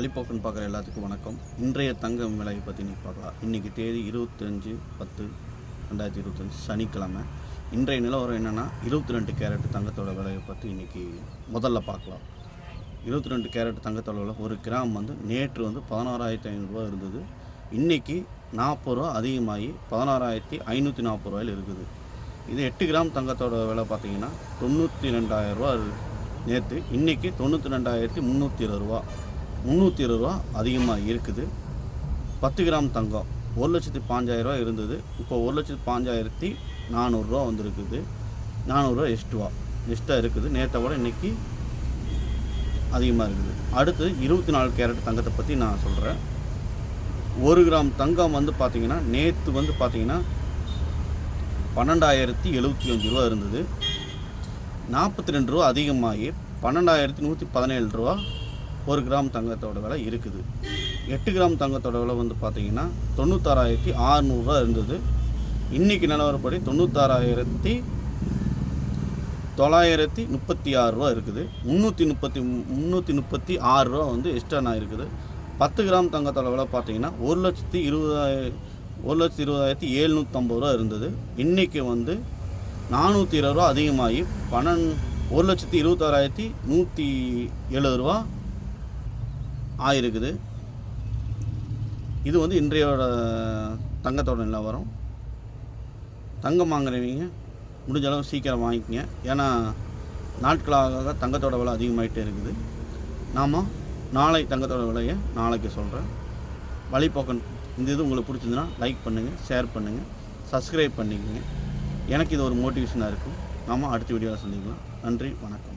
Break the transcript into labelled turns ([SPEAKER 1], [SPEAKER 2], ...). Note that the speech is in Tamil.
[SPEAKER 1] வழிபோக்குன்னு பார்க்குற எல்லாத்துக்கும் வணக்கம். இன்றைய தங்கம் விலையை பற்றி இன்றைக்கி பார்க்கலாம். இன்றைக்கி தேதி 25/10/2025 சனிக்கிழமை. இன்றைய நிலவரம் என்னென்னா 22 கேரட் தங்கத்தோட விலையை பற்றி இன்றைக்கி முதல்ல பார்க்கலாம். 22 கேரட் தங்கத்தோட விலை ஒரு கிராம் நேற்று 16,500 இருந்தது. இன்றைக்கி 40 ரூபா அதிகமாகி 16,540 ரூபாயில் இருக்குது. இது 8 கிராம் தங்கத்தோட விலை பார்த்திங்கன்னா 92,000 ரூபா நேற்று. இன்றைக்கி 92,320 ரூபா, 320 ரூபா அதிகமாக இருக்குது. 10 கிராம் தங்கம் 1,05,000 ரூபா இருந்தது. இப்போ 1,05,400 ரூபா வந்துருக்குது. 400 ரூபா எக்ஸ்ட்ரா இருக்குது. நேற்றை விட இன்றைக்கி அதிகமாக இருக்குது. அடுத்து 24 கேரட் தங்கத்தை பற்றி நான் சொல்கிறேன். 1 கிராம் தங்கம் பார்த்திங்கன்னா நேற்று பார்த்திங்கன்னா 12,075 ரூபா இருந்தது. 42 ரூபா அதிகமாகி 12,117 ரூபா 1 கிராம் தங்கத்தோட விலை இருக்குது. 8 கிராம் தங்கத்தோட விலை பார்த்திங்கன்னா 96,600 ரூபா இருந்தது. இன்றைக்கி நிலவரப்படி 96,936 ரூபா இருக்குது. 336 ரூபா எக்ஸ்ட்ரா இருக்குது. 10 கிராம் தங்கத்தோட விலை பார்த்திங்கன்னா 1,20,750 ரூபா இருந்தது. இன்றைக்கி 420 ரூபா அதிகமாகி 1,26,170 ரூபா ஆயிருக்குது. இது இன்றையோட தங்கத்தோட நிலவரம். தங்கம் வாங்குறவங்க முடிஞ்ச அளவு சீக்கிரம் வாங்கிக்கங்க. ஏன்னா நாட்களாக தங்கத்தோட விலை அதிகமாகிட்டே இருக்குது. நாம் நாளை தங்கத்தோட விலையை நாளைக்கு சொல்கிறேன். வழிபோக்கன் இந்த இது உங்களுக்கு பிடிச்சிருந்துன்னா லைக் பண்ணுங்கள், ஷேர் பண்ணுங்கள், சப்ஸ்கிரைப் பண்ணிக்கோங்க. எனக்கு இது ஒரு மோட்டிவேஷனாக இருக்கும். நாம் அடுத்த வீடியோவில் சந்திக்கலாம். நன்றி, வணக்கம்.